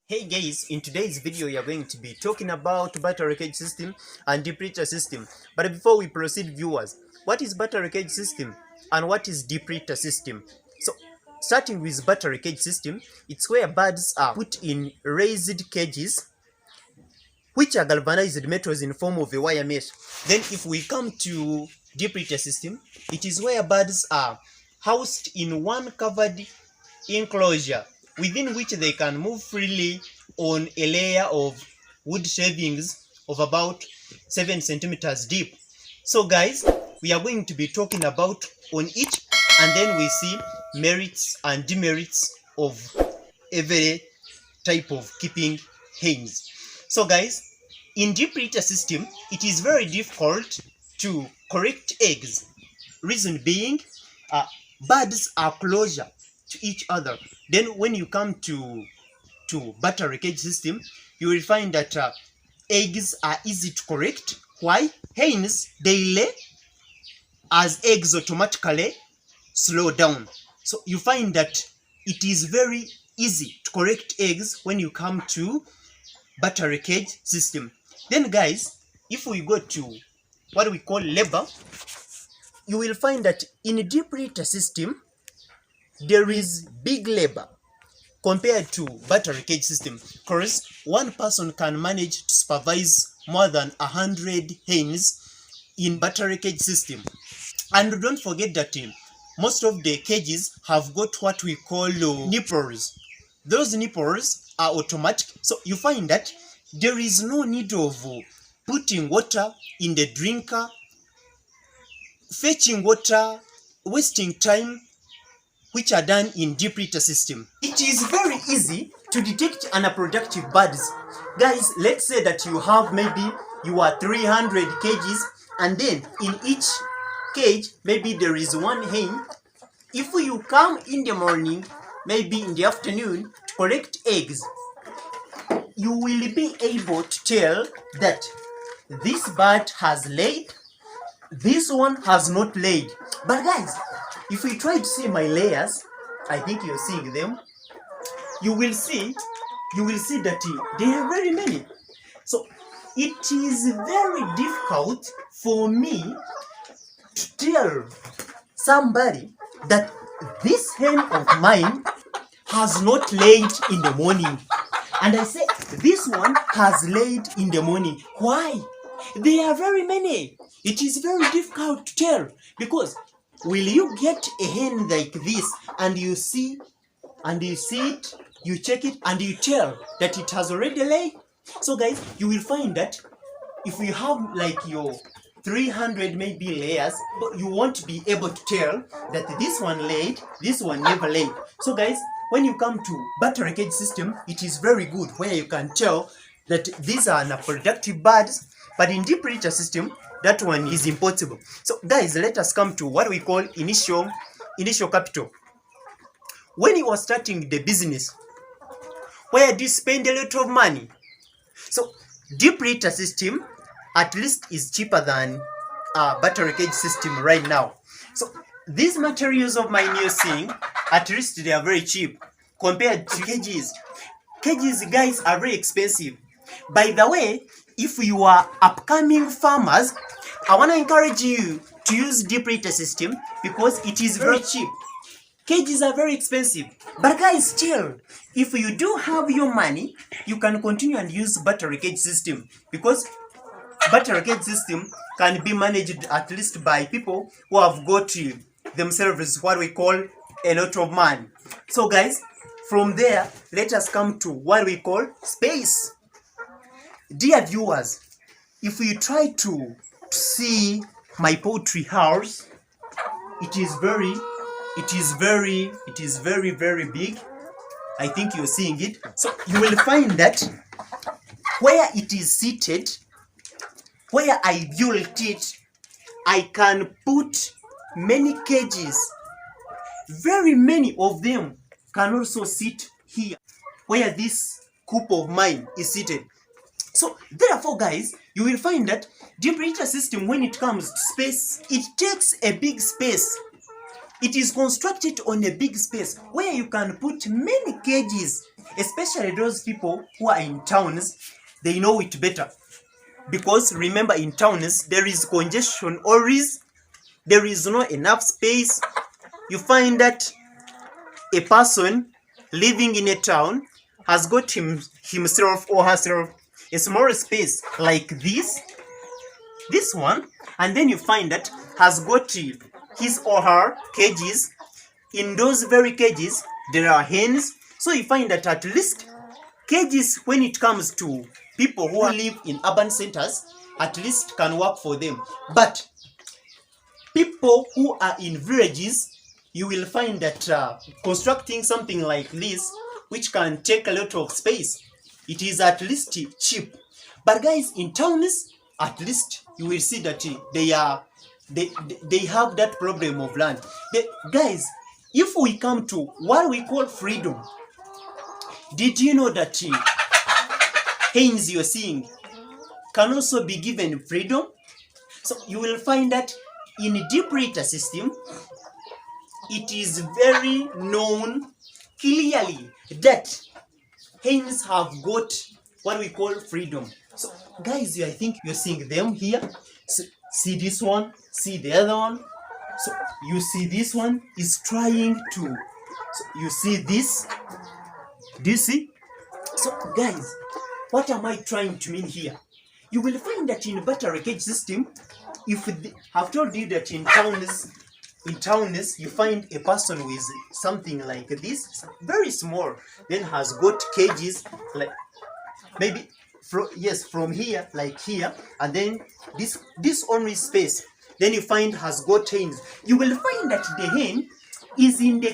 Hey guys, in today's video we are going to be talking about battery cage system and deep litter system. But before we proceed, viewers, what is battery cage system and what is deep litter system? So starting with battery cage system, it's where birds are put in raised cages which are galvanized metals in form of a wire mesh. Then if we come to deep litter system, it is where birds are housed in one covered enclosure within which they can move freely on a layer of wood shavings of about 7 centimeters deep. So guys, we are going to be talking about on each, and then we see merits and demerits of every type of keeping hens. So guys, in deep litter system, it is very difficult to collect eggs. Reason being, birds are closer to each other. Then when you come to battery cage system, you will find that eggs are easy to collect. Why? Hens, they lay as eggs automatically slow down. So you find that it is very easy to collect eggs when you come to battery cage system. Then guys, if we go to what we call labor, you will find that in deep litter system there is big labor compared to battery cage system, because one person can manage to supervise more than 100 hens in battery cage system. And don't forget that most of the cages have got what we call nipples. Those nipples are automatic, so you find that there is no need of putting water in the drinker, fetching water, wasting time, which are done in deep litter system. It is very easy to detect unproductive birds. Guys, let's say that you have maybe you are 300 cages, and then in each cage maybe there is one hen. If you come in the morning, maybe in the afternoon to collect eggs, you will be able to tell that this bird has laid, this one has not laid. But guys, if we try to see my layers, I think you're seeing them, you will see that there are very many. So it is very difficult for me to tell somebody that this hen of mine has not laid in the morning, and I say this one has laid in the morning. Why? There are very many. It is very difficult to tell, because will you get a hen like this and you see it, you check it, and you tell that it has already laid? So guys, you will find that if you have like your 300 maybe layers, but you won't be able to tell that this one laid, this one never laid. So guys, when you come to battery cage system, it is very good where you can tell that these are unproductive birds, but in deep litter system, that one is impossible. So guys, let us come to what we call initial capital. When you are starting the business, where do you spend a lot of money? So deep litter system at least is cheaper than battery cage system right now. So these materials of mine you're seeing, at least they are very cheap compared to cages. Cages, guys, are very expensive. By the way, if you are upcoming farmers, I want to encourage you to use deep litter system because it is very cheap. Cages are very expensive. But guys, still, if you do have your money, you can continue and use battery cage system, because battery cage system can be managed at least by people who have got themselves what we call a lot of money. So guys, from there, let us come to what we call space. Dear viewers, if you try to see my poultry house, it is very big. I think you're seeing it. So you will find that where it is seated, where I built it, I can put many cages. Very many of them can also sit here, where this coop of mine is seated. So therefore guys, you will find that deep litter system, when it comes to space, it takes a big space. It is constructed on a big space where you can put many cages, especially those people who are in towns. They know it better. Because remember, in towns, there is congestion always. There is not enough space. You find that a person living in a town has got himself or herself a small space like this one, and then you find that has got his or her cages. In those very cages there are hens, so you find that at least cages, when it comes to people who live in urban centers, at least can work for them. But people who are in villages, you will find that constructing something like this, which can take a lot of space, it is at least cheap. But guys, in towns, at least you will see that they have that problem of land. Guys, if we come to what we call freedom, did you know that hens you're seeing can also be given freedom? So you will find that in a deep litter system, it is very known clearly that hens have got what we call freedom. So guys, I think you're seeing them here. So, see this one, see the other one. So you see this one is trying to, so you see this, do you see? So guys, what am I trying to mean here? You will find that in battery cage system, I've told you that in towns you find a person with something like this, very small, then has got cages like maybe from here, like here, and then this only space. Then you find has got hens. You will find that the hen is in the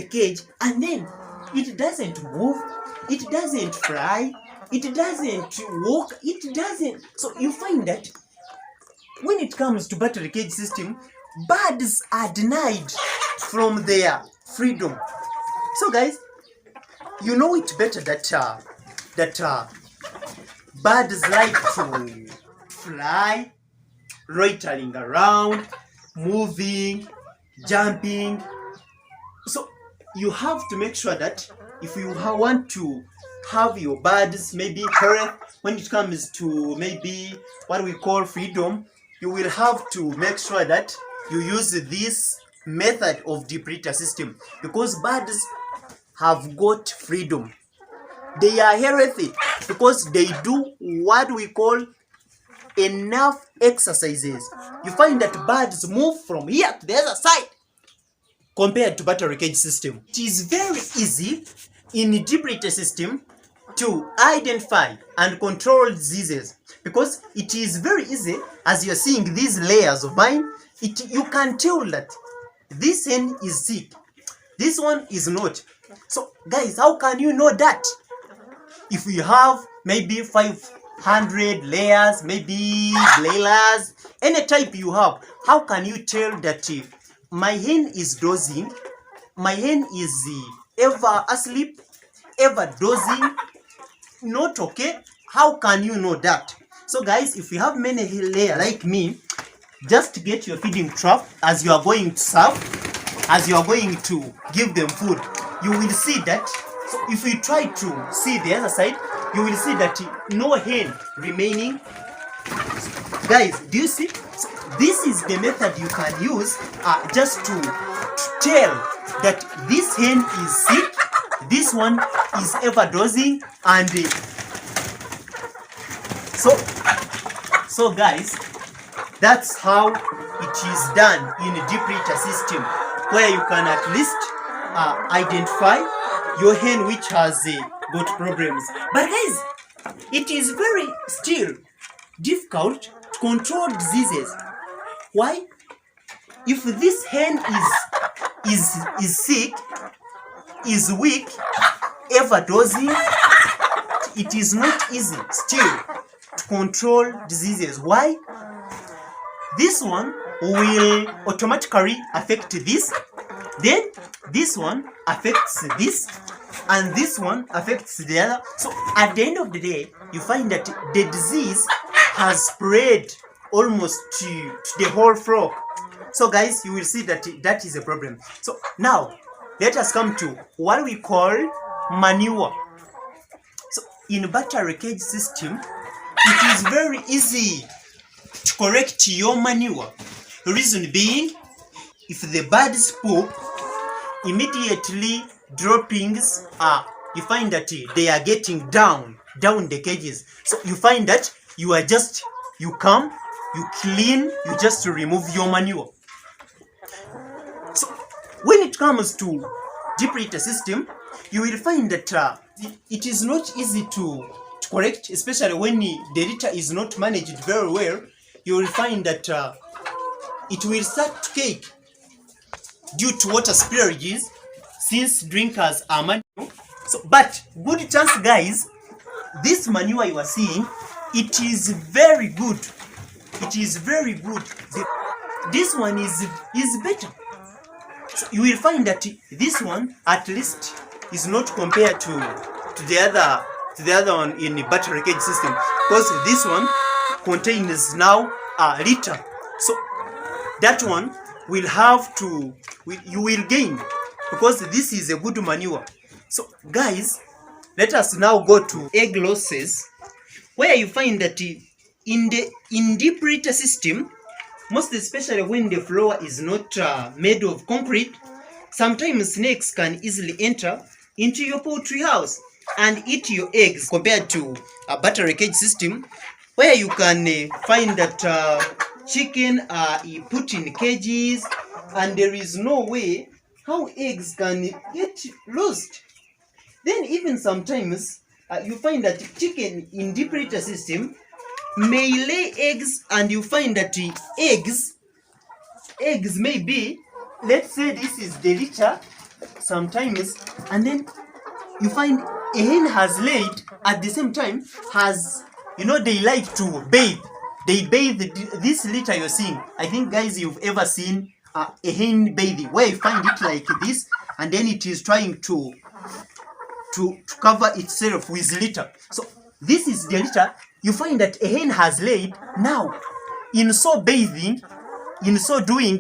cage, and then it doesn't move, it doesn't fly, it doesn't walk, it doesn't. So you find that when it comes to battery cage system, birds are denied from their freedom. So guys, you know it better that birds like to fly, loitering around, moving, jumping. So you have to make sure that if you want to have your birds maybe health, when it comes to maybe what we call freedom, you will have to make sure that you use this method of deep litter system, because birds have got freedom. They are healthy because they do what we call enough exercises. You find that birds move from here to the other side compared to battery cage system. It is very easy in deep litter system to identify and control diseases, because it is very easy. As you're seeing these layers of mine, you can tell that this hen is sick, this one is not. So guys, how can you know that? If you have maybe 500 layers, maybe layers, any type you have, how can you tell that my hen is dozing, my hen is ever asleep, ever dozing, not okay? How can you know that? So guys, if you have many layers like me, just get your feeding trap. As you are going to serve, as you are going to give them food, you will see that. So if you try to see the other side, you will see that no hen remaining. Guys, do you see? So this is the method you can use just to tell that this hen is sick, this one is ever dozing, and so guys, that's how it is done in a deep litter system, where you can at least identify your hen which has got problems. But guys, it is very still difficult to control diseases. Why? If this hen is sick, is weak, ever dozing, it is not easy still to control diseases. Why? This one will automatically affect this, then this one affects this, and this one affects the other. So at the end of the day, you find that the disease has spread almost to the whole flock. So guys, you will see that that is a problem. So now let us come to what we call manure. So in battery cage system, it is very easy to correct your manure. Reason being, if the birds poop, immediately droppings are, you find that they are getting down the cages. So you find that you come, you clean, you just remove your manure. So when it comes to deep litter system, you will find that it is not easy to correct, especially when the litter is not managed very well. You will find that it will start to cake due to water spillages, since drinkers are manure. So, but good chance, guys, this manure you are seeing, it is very good. It is very good. This one is better. So you will find that this one at least is not compared to the other one in the battery cage system, because this one contains now a liter. So that one will have to, you will gain, because this is a good manure. So guys, let us now go to egg losses, where you find that in deep litter system, most especially when the floor is not made of concrete, sometimes snakes can easily enter into your poultry house and eat your eggs, compared to a battery cage system, where you can find that chicken are put in cages and there is no way how eggs can get lost. Then even sometimes you find that chicken in deep litter system may lay eggs, and you find that eggs may be, let's say this is the litter sometimes, and then you find a hen has laid at the same time, has, they like to bathe. They bathe this litter you're seeing. I think, guys, you've ever seen a hen bathing, where you find it like this, and then it is trying to cover itself with litter. So this is the litter. You find that a hen has laid. Now, in so doing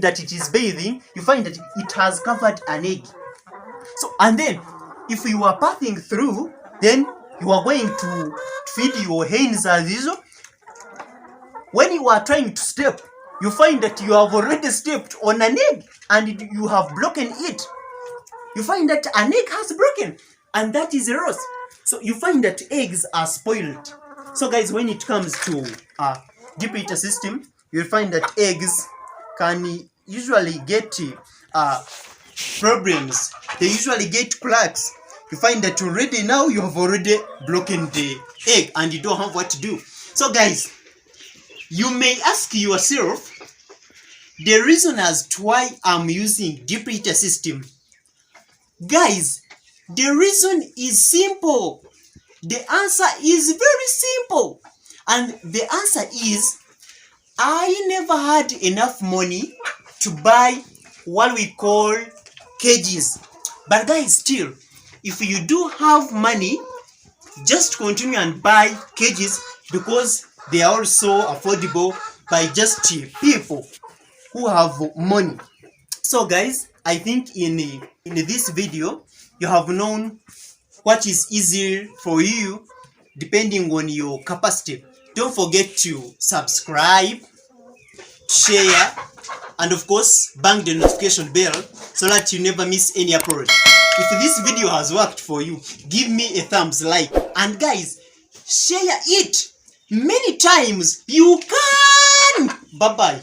that it is bathing, you find that it has covered an egg. So, and then if you are passing through, then you are going to feed your hens as usual. When you are trying to step, you find that you have already stepped on an egg and you have broken it. You find that an egg has broken, and that is a loss. So you find that eggs are spoiled. So guys, when it comes to deep litter system, you'll find that eggs can usually get problems. They usually get cracks. You find that already now you have already broken the egg and you don't have what to do. So guys, you may ask yourself the reason as to why I'm using deep litter system. Guys, the reason is simple. The answer is very simple. And the answer is, I never had enough money to buy what we call cages. But guys, still, if you do have money, just continue and buy cages, because they are also affordable by just people who have money. So guys, I think in this video, you have known what is easy for you depending on your capacity. Don't forget to subscribe, share, and of course bang the notification bell so that you never miss any upload. If this video has worked for you, give me a thumbs like, and guys, share it many times you can. Bye bye.